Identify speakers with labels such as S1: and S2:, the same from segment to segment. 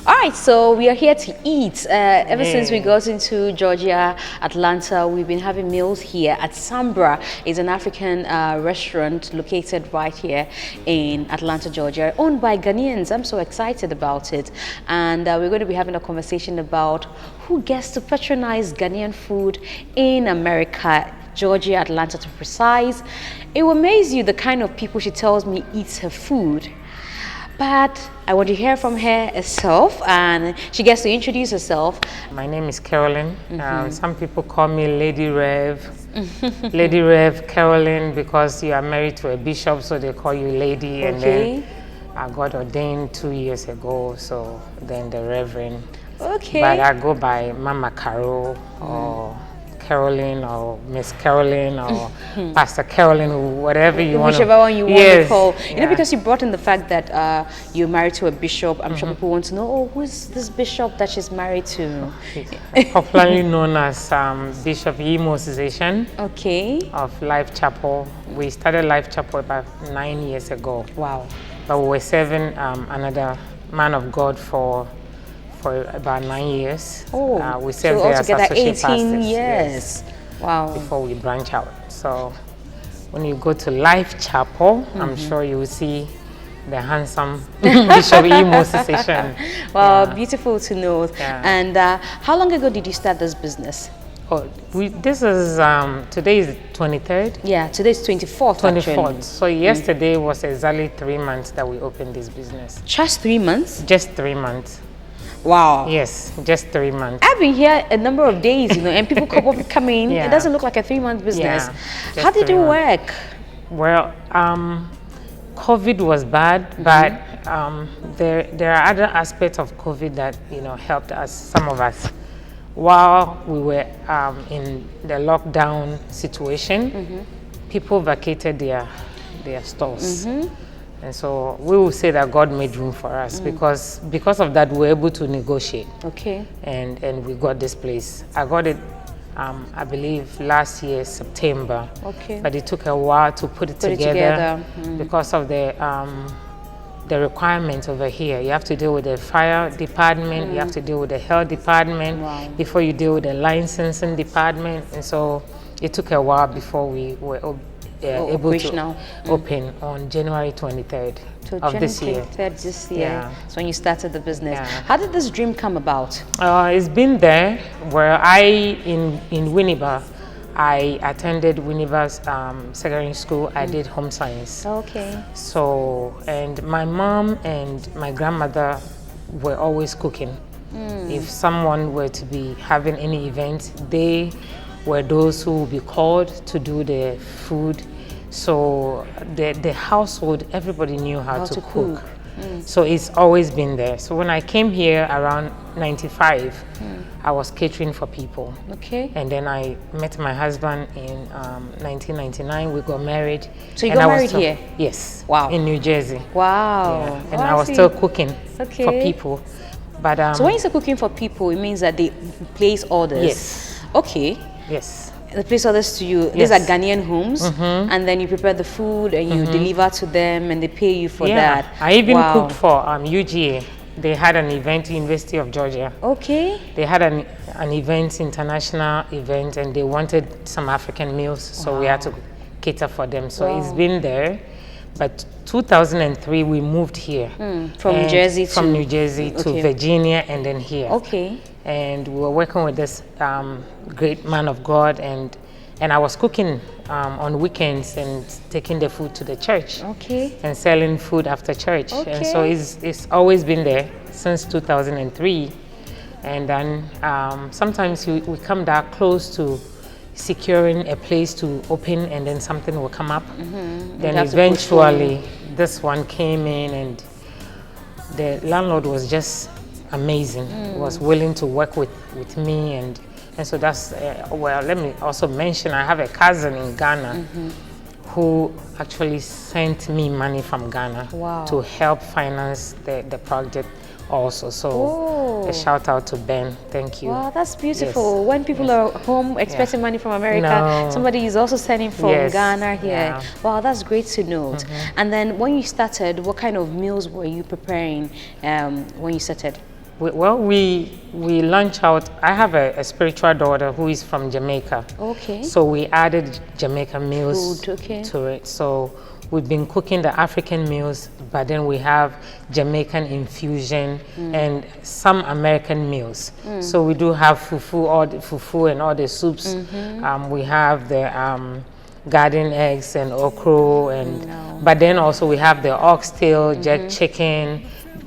S1: All right, so we are here to eat. Ever since we got into Georgia, Atlanta, we've been having meals here at Sambra. It's an African restaurant located right here in Atlanta, Georgia, owned by Ghanaians. I'm so excited about it. And we're going to be having a conversation about who gets to patronize Ghanaian food in America. Georgia, Atlanta to be precise. It will amaze you the kind of people she tells me eats her food. But I want to hear from her herself, and she gets to introduce herself.
S2: My name is Carolyn. Some people call me Lady Rev. Lady Rev Carolyn, because you are married to a bishop, so they call you Lady. And then I got ordained 2 years ago, so then the Reverend.
S1: Okay.
S2: But I go by Mama Carol or Carolyn or Miss Carolyn or Pastor Carolyn, or whatever you want.
S1: Whichever one you want to call. You know, because you brought in the fact that you're married to a bishop. I'm sure people want to know, oh, who's this bishop that she's married to?
S2: Popularly known as Bishop Imo Cessation of Life Chapel. We started Life Chapel about 9 years ago.
S1: Wow.
S2: But we were serving another man of God for about 9 years. We served there as associate 18
S1: years. Yes. Wow.
S2: Before we branch out. So when you go to Life Chapel, I'm sure you will see the handsome Bishop Imo Cessation.
S1: Wow, beautiful to know. And how long ago did you start this business?
S2: This is, today is 23rd?
S1: Yeah, today is 24th.
S2: 24th. So yesterday was exactly 3 months that we opened this business.
S1: Just 3 months?
S2: Just 3 months.
S1: Wow.
S2: Yes, just 3 months.
S1: I've been here a number of days, you know, and people come in. It doesn't look like a 3-month business. How did it work?
S2: Well, COVID was bad, but there are other aspects of COVID that, you know, helped us, some of us. While we were in the lockdown situation, people vacated their stores. And so we will say that God made room for us because of that we were able to negotiate.
S1: Okay.
S2: And we got this place. I got it, I believe, last year, September.
S1: Okay.
S2: But it took a while to put it together. Because of the requirements over here. You have to deal with the fire department, you have to deal with the health department before you deal with the licensing department. And so it took a while before we were able to open on January 23rd of this year.
S1: This year. So when you started the business. How did this dream come about?
S2: It's been there where in Winneba, I attended Winneba's secondary school. I did home science.
S1: Okay.
S2: So, and my mom and my grandmother were always cooking. If someone were to be having any event, they were those who would be called to do the food. So the household, everybody knew how to cook. So it's always been there. So when I came here around 95, I was catering for people.
S1: Okay.
S2: And then I met my husband in 1999. We got married.
S1: So you got married here?
S2: Yes.
S1: Wow.
S2: In New Jersey.
S1: Wow.
S2: Yeah. And I was still cooking for people. But
S1: so when you say cooking for people, it means that they place orders?
S2: Yes.
S1: Okay.
S2: Yes.
S1: They place orders to you. These are Ghanaian homes, and then you prepare the food and you deliver to them, and they pay you for that.
S2: I even cooked for UGA. They had an event, University of Georgia.
S1: Okay.
S2: They had an event, international event, and they wanted some African meals, so we had to cater for them. So it's been there. But 2003, we moved here.
S1: From
S2: New Jersey to Virginia, and then here.
S1: Okay.
S2: And we were working with this great man of God, and I was cooking on weekends and taking the food to the church.
S1: Okay.
S2: And selling food after church.
S1: Okay.
S2: And so it's always been there since 2003. And then sometimes we come that close to securing a place to open, and then something will come up. Then eventually this one came in, and the landlord was just amazing. Was willing to work with me, and so that's well, let me also mention I have a cousin in Ghana who actually sent me money from Ghana to help finance the project also. So a shout out to Ben. Thank you.
S1: Wow, that's beautiful. When people are home expecting money from America, somebody is also sending from Ghana here. Wow, that's great to note. And then when you started, what kind of meals were you preparing when you started?
S2: We launch out. I have a spiritual daughter who is from Jamaica.
S1: Okay.
S2: So we added Jamaican meals
S1: Food, okay.
S2: to it. So we've been cooking the African meals, but then we have Jamaican infusion and some American meals. So we do have fufu and all the soups. We have the garden eggs and okra, and but then also we have the oxtail, jerk chicken,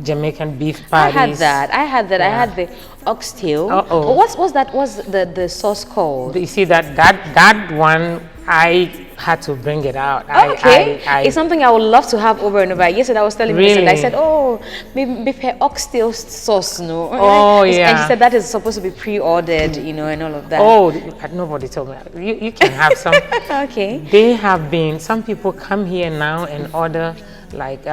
S2: Jamaican beef patties.
S1: I had that.
S2: Yeah.
S1: I had the oxtail.
S2: Uh-oh.
S1: What's the sauce called?
S2: You see that one, I had to bring it out.
S1: Okay, it's something I would love to have over and over. Yesterday I was telling
S2: Really?
S1: Vincent, I said, oh, maybe oxtail sauce, no?
S2: Oh,
S1: And
S2: yeah.
S1: she said that is supposed to be pre-ordered, and all of that.
S2: Oh, nobody told me. You can have some.
S1: Okay.
S2: They have been, some people come here now and order like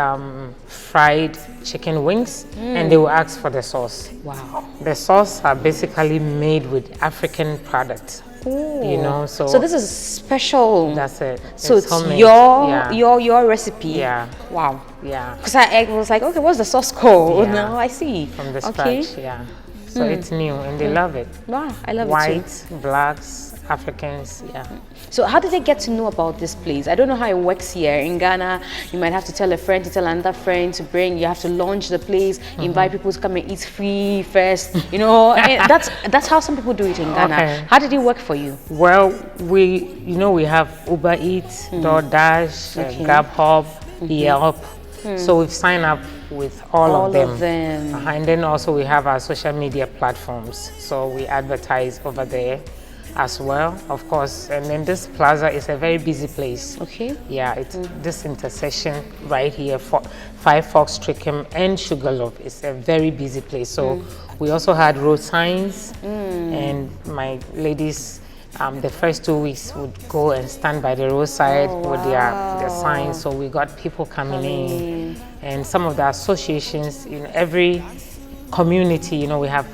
S2: fried chicken wings, and they will ask for the sauce.
S1: Wow.
S2: The sauce are basically made with African products.
S1: Ooh.
S2: So
S1: this is special.
S2: that's it.
S1: So it's
S2: homemade.
S1: your recipe.
S2: Yeah.
S1: Wow.
S2: Yeah.
S1: Because I was like, okay, what's the sauce called?
S2: Yeah.
S1: No, I see.
S2: From the
S1: Okay.
S2: scratch, yeah. So it's new and they love it.
S1: Wow, I love it
S2: Whites, blacks, Africans, yeah.
S1: too. So how did they get to know about this place? I don't know how it works here. In Ghana, you might have to tell a friend to tell another friend to bring. You have to launch the place, invite people to come and eat free first. And that's how some people do it in Ghana.
S2: Okay.
S1: How did it work for you?
S2: Well, we have Uber Eats, DoorDash, Grubhub, Yelp. So we've signed up with all of them. And then also we have our social media platforms. So we advertise over there as well, of course. And then this plaza is a very busy place.
S1: Okay.
S2: Yeah, it's this intersection right here for 5 Forks, Trickham and Sugarloaf is a very busy place. So we also had road signs, and my ladies the first 2 weeks would go and stand by the roadside with their signs. So we got people coming in, and some of the associations in every community, we have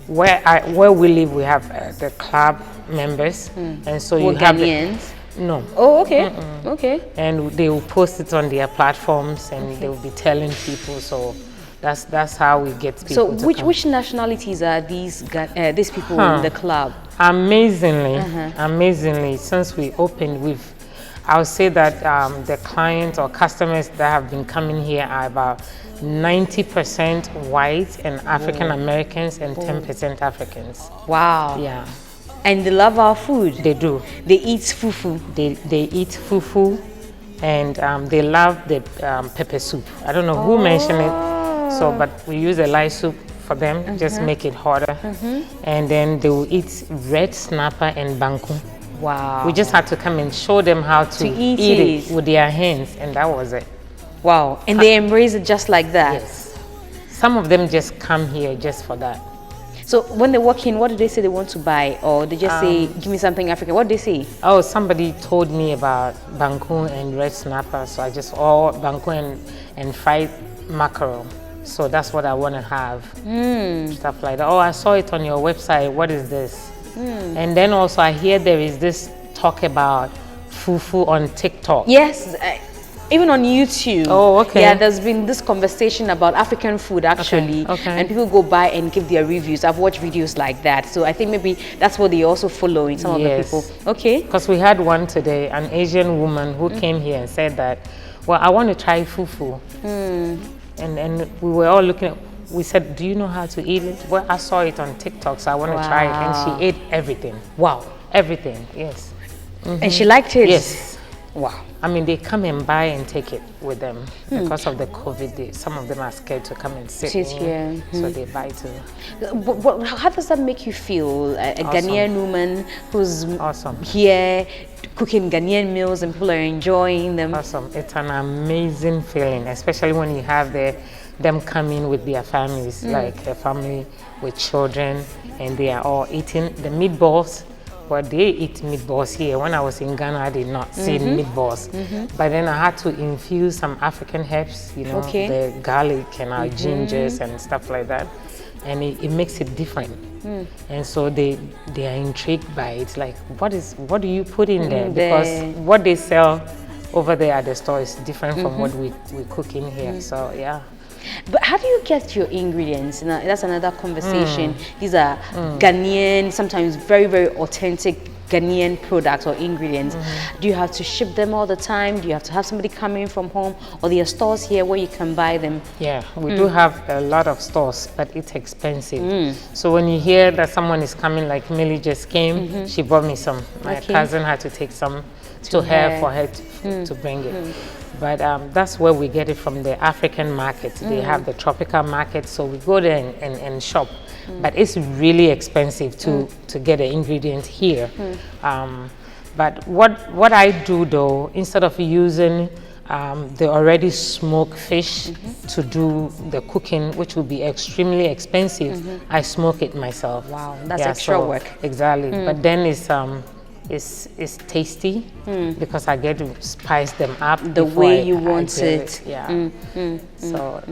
S2: where we live, we have the club members, and so you have
S1: Ghanaians?
S2: No.
S1: Oh, okay. Okay.
S2: And they will post it on their platforms, and they will be telling people. So that's how we get people.
S1: So which nationalities are these people in the club?
S2: Amazingly, since we opened, I would say that the clients or customers that have been coming here are about 90% white and African Americans and 10% Africans.
S1: Wow.
S2: Yeah.
S1: And they love our food.
S2: They do.
S1: They eat fufu.
S2: They eat fufu, and they love the pepper soup. I don't know who mentioned it, but we use a light soup for them, just make it hotter. And then they will eat red snapper and banku.
S1: Wow.
S2: We just had to come and show them how to eat it with their hands, and that was it.
S1: Wow. And they embrace it just like that?
S2: Yes. Some of them just come here just for that.
S1: So when they walk in, what do they say they want to buy? Or they just say, give me something African? What do they say? Oh,
S2: somebody told me about banku and red snapper, so I just banku and fried mackerel. So that's what I want to have. Stuff like that. Oh, I saw it on your website. What is this? And then also I hear there is this talk about fufu on TikTok.
S1: Yes, even on YouTube.
S2: Oh, okay.
S1: Yeah, there's been this conversation about African food actually.
S2: Okay.
S1: And people go by and give their reviews. I've watched videos like that. So I think maybe that's what they also follow in some of the people. Okay.
S2: Because we had one today, an Asian woman who came here and said that, well, I want to try fufu. And we were all looking at, we said, do you know how to eat it? Well, I saw it on TikTok, so I want to try it. And she ate everything. Wow. Everything, yes.
S1: And she liked it?
S2: Yes.
S1: Wow.
S2: I mean, they come and buy and take it with them. Because of the COVID, some of them are scared to come and sit
S1: here.
S2: So they buy too.
S1: How does that make you feel? A Ghanaian woman who's here cooking Ghanaian meals and people are enjoying them.
S2: Awesome. It's an amazing feeling, especially when you have them coming with their families, like a family with children, and they are all eating the meatballs. But they eat meatballs here. When I was in Ghana, I did not see meatballs. But then I had to infuse some African herbs, the garlic and our gingers and stuff like that. And it makes it different. And so they are intrigued by it. Like, what do you put in there? Because what they sell over there at the store is different from what we cook in here. So, yeah.
S1: But how do you get your ingredients? Now, that's another conversation. These are Ghanaian, sometimes very, very authentic Ghanaian products or ingredients. Do you have to ship them all the time? Do you have to have somebody coming from home, or there are stores here where you can buy them?
S2: Yeah, we do have a lot of stores, but it's expensive. So when you hear that someone is coming, like Millie just came, she brought me some. My cousin had to take some to her for her to bring it. But that's where we get it from, the African market. They have the tropical market, so we go there and shop. But it's really expensive to get the ingredient here. But what I do though, instead of using the already smoked fish to do the cooking, which will be extremely expensive, I smoke it myself.
S1: Wow, that's extra work.
S2: Exactly. But then it's tasty because I get to spice them up
S1: the way you want it.
S2: Yeah. So,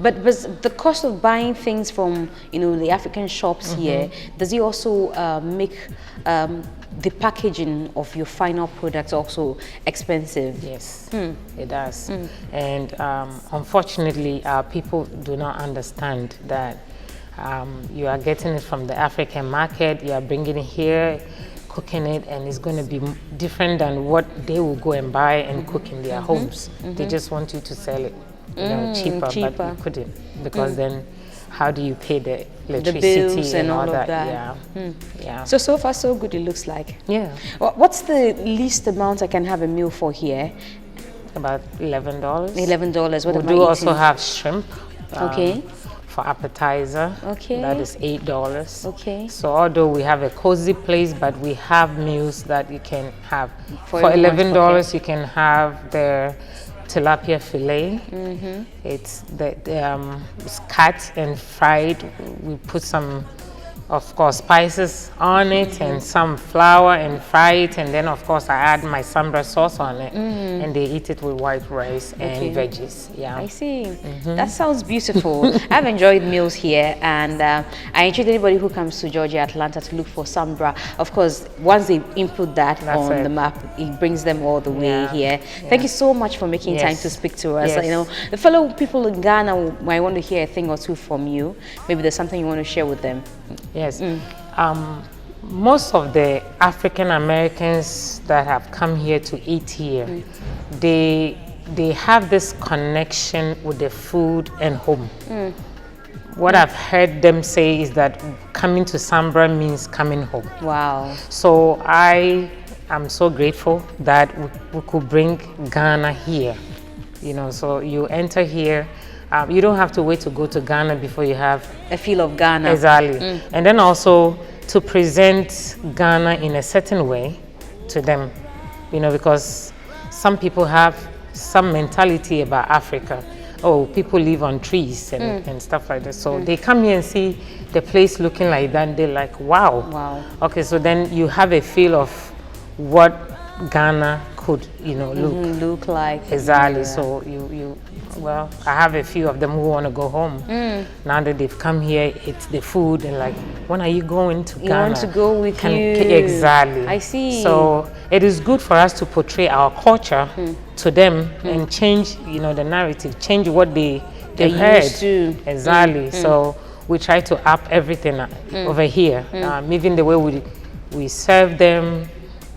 S1: but the cost of buying things from the African shops here, does it also make the packaging of your final products also expensive?
S2: Yes, it does. And unfortunately, people do not understand that you are getting it from the African market, you are bringing it here, cooking it, and it's going to be different than what they will go and buy and cook in their homes. They just want you to sell it cheaper, but you couldn't, because then how do you pay the electricity
S1: bills
S2: and all that?
S1: that?
S2: Yeah.
S1: So far so good, it looks like.
S2: Yeah.
S1: What's the least amount I can have a meal for here?
S2: About $11.
S1: $11. What
S2: We
S1: am
S2: do
S1: I
S2: also
S1: eating?
S2: have shrimp.
S1: Okay.
S2: For appetizer, that is $8.
S1: Okay.
S2: So although we have a cozy place, but we have meals that you can have. For $11, you can have the tilapia fillet. It's it's cut and fried. We put some, of course, spices on it and some flour and fry it, and then of course I add my sambra sauce on it, and they eat it with white rice and veggies. Yeah,
S1: I see. That sounds beautiful. I've enjoyed meals here, and I encourage anybody who comes to Georgia, Atlanta, to look for sambra. Of course, once they input that on the map, it brings them all the way here. Thank you so much for making time to speak to us. The fellow people in Ghana might want to hear a thing or two from you. Maybe there's something you want to share with them.
S2: Yes. Most of the African Americans that have come here to eat here, they have this connection with the food and home. What I've heard them say is that coming to Sambra means coming home.
S1: Wow.
S2: So I am so grateful that we could bring Ghana here. So you enter here. You don't have to wait to go to Ghana before you have
S1: a feel of Ghana.
S2: Exactly. And then also to present Ghana in a certain way to them, because some people have some mentality about Africa. Oh, people live on trees and stuff like that. So they come here and see the place looking like that, and they're like, wow.
S1: Wow.
S2: Okay, so then you have a feel of what Ghana could, look
S1: like.
S2: Exactly. So well, I have a few of them who want to go home. Now that they've come here, it's the food, and like, when are you going to Ghana?
S1: You want to go with you.
S2: Exactly.
S1: I see.
S2: So it is good for us to portray our culture to them and change, the narrative, change what they've heard.
S1: Used to.
S2: Exactly. So we try to up everything over here, even the way we serve them.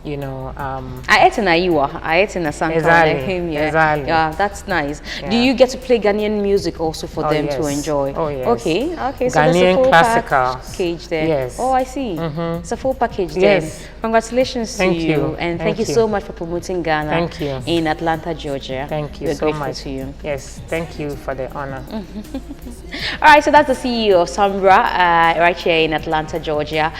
S1: I ate in Aiwa. I ate in Asanka.
S2: Exactly. Exactly.
S1: Yeah, that's nice. Do you get to play Ghanaian music also for them to enjoy?
S2: Oh, yes.
S1: Okay. So
S2: Ghanaian
S1: there's a full
S2: classicals.
S1: package there.
S2: Yes.
S1: Oh, I see. It's a full package there.
S2: Yes.
S1: Congratulations to you. And thank you
S2: you
S1: so much for promoting Ghana.
S2: Thank you.
S1: In Atlanta, Georgia.
S2: Thank you
S1: We're
S2: so
S1: grateful
S2: much.
S1: to you.
S2: Yes, thank you for the honor.
S1: All right, so that's the CEO of Sambra right here in Atlanta, Georgia.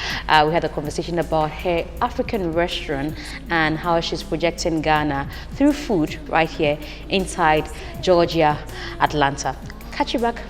S1: We had a conversation about her African restaurant and how she's projecting Ghana through food right here inside Georgia, Atlanta. Catch you back